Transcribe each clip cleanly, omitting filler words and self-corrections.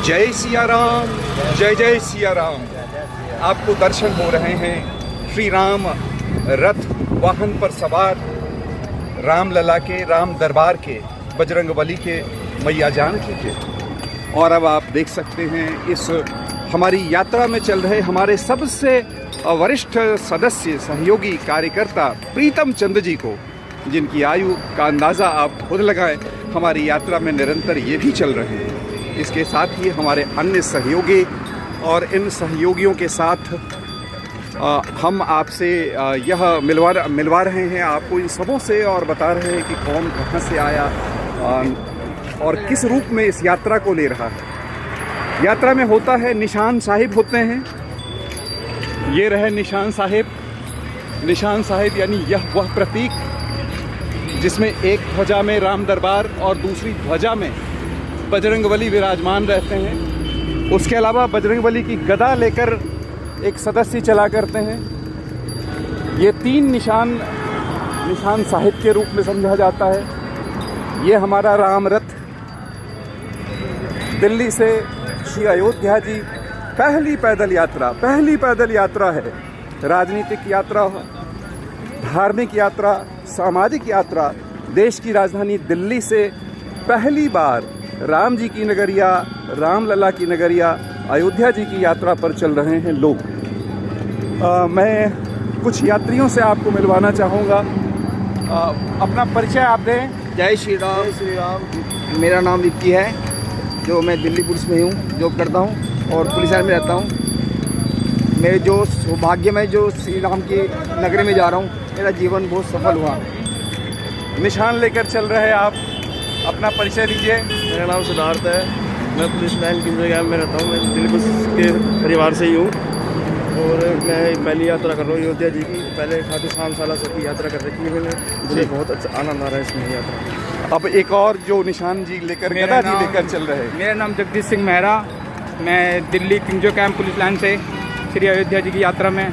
जय सिया राम, जय जय सिया राम। आपको दर्शन हो रहे हैं श्री राम रथ वाहन पर सवार रामलला के, राम दरबार के, बजरंगबली के, मैया जानकी के। और अब आप देख सकते हैं इस हमारी यात्रा में चल रहे हमारे सबसे वरिष्ठ सदस्य, सहयोगी, कार्यकर्ता प्रीतम चंद जी को, जिनकी आयु का अंदाज़ा आप खुद लगाएं। हमारी यात्रा में निरंतर ये भी चल रहे हैं। इसके साथ ही हमारे अन्य सहयोगी, और इन सहयोगियों के साथ हम आपसे यह मिलवा रहे हैं आपको इन सबों से, और बता रहे हैं कि कौन कहाँ से आया और किस रूप में इस यात्रा को ले रहा है। यात्रा में होता है निशान साहिब होते हैं। ये रहे निशान साहिब। निशान साहिब यानी यह वह प्रतीक जिसमें एक ध्वजा में राम दरबार और दूसरी ध्वजा में बजरंगबली विराजमान रहते हैं। उसके अलावा बजरंगबली की गदा लेकर एक सदस्य चला करते हैं। ये 3 निशान साहिब के रूप में समझा जाता है। ये हमारा राम रथ दिल्ली से श्री अयोध्या जी पहली पैदल यात्रा है। राजनीतिक यात्रा, धार्मिक यात्रा, सामाजिक यात्रा। देश की राजधानी दिल्ली से पहली बार राम जी की नगरिया, रामलला की नगरिया अयोध्या जी की यात्रा पर चल रहे हैं लोग। मैं कुछ यात्रियों से आपको मिलवाना चाहूँगा। अपना परिचय आप दें। जय श्री राम। जय श्री राम। मेरा नाम विक्की है, जो मैं दिल्ली पुलिस में हूँ, जॉब करता हूँ और पुलिस लाइन में रहता हूँ। मेरे जो सौभाग्य में जो श्री राम की नगरी में जा रहा हूँ, मेरा जीवन बहुत सफल हुआ। निशान लेकर चल रहे हैं आप, अपना परिचय दीजिए। मेरा नाम सिद्धार्थ है, मैं पुलिस लाइन की जगह में रहता हूँ। मैं दिल्ली पुलिस के परिवार से ही हूँ और मैं पहली यात्रा कर रहा हूँ अयोध्या जी की। पहले खाटू श्याम साला सर की यात्रा कर रखी है मैंने, मुझे बहुत अच्छा आनंद आ रहा है इसमें यात्रा। अब एक और जो निशान जी लेकर, गदा जी लेकर चल रहे हैं। मेरा नाम जगदीश सिंह मेहरा, मैं दिल्ली किंगजो कैंप पुलिस लाइन से श्री अयोध्या जी की यात्रा में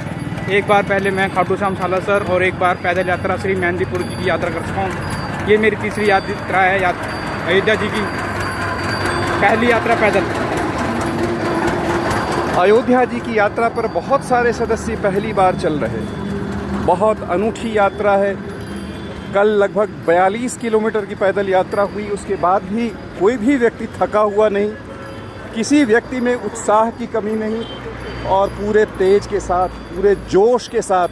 एक बार पहले मैं खाटू श्याम साला सर और एक बार पैदल यात्रा श्री मेहंदीपुर जी की यात्रा कर चुका हूँ। ये मेरी तीसरी यात्रा है अयोध्या जी की, पहली यात्रा पैदल। अयोध्या जी की यात्रा पर बहुत सारे सदस्य पहली बार चल रहे हैं। बहुत अनूठी यात्रा है। कल लगभग 42 किलोमीटर की पैदल यात्रा हुई। उसके बाद भी कोई भी व्यक्ति थका हुआ नहीं, किसी व्यक्ति में उत्साह की कमी नहीं, और पूरे तेज के साथ, पूरे जोश के साथ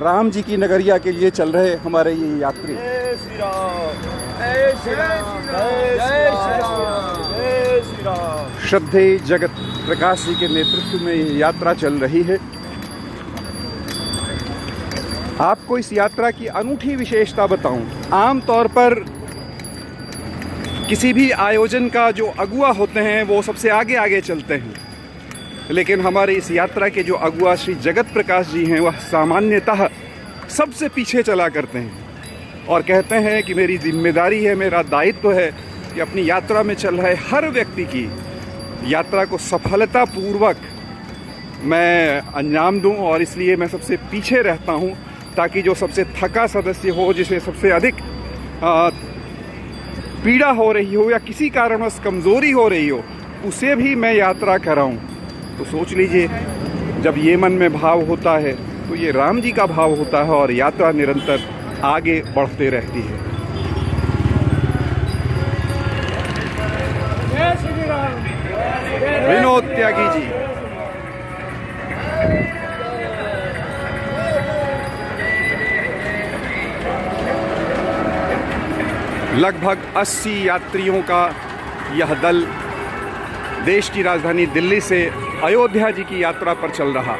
राम जी की नगरिया के लिए चल रहे हमारे ये यात्री। जय श्री राम, जय श्री राम, जय श्री राम, जय श्री राम। श्रद्धेय जगत प्रकाश जी के नेतृत्व में ये यात्रा चल रही है। आपको इस यात्रा की अनूठी विशेषता बताऊं। आमतौर पर किसी भी आयोजन का जो अगुआ होते हैं वो सबसे आगे आगे चलते हैं, लेकिन हमारे इस यात्रा के जो अगुआ श्री जगत प्रकाश जी हैं, वह सामान्यतः सबसे पीछे चला करते हैं और कहते हैं कि मेरी जिम्मेदारी है, मेरा दायित्व है कि अपनी यात्रा में चल रहे हर व्यक्ति की यात्रा को सफलतापूर्वक मैं अंजाम दूं, और इसलिए मैं सबसे पीछे रहता हूं, ताकि जो सबसे थका सदस्य हो, जिसे सबसे अधिक पीड़ा हो रही हो या किसी कारणवश कमज़ोरी हो रही हो, उसे भी मैं यात्रा कराऊं। तो सोच लीजिए, जब ये मन में भाव होता है तो ये राम जी का भाव होता है, और यात्रा निरंतर आगे बढ़ते रहती है। विनोद त्यागी जी। लगभग 80 यात्रियों का यह दल देश की राजधानी दिल्ली से अयोध्या जी की यात्रा पर चल रहा।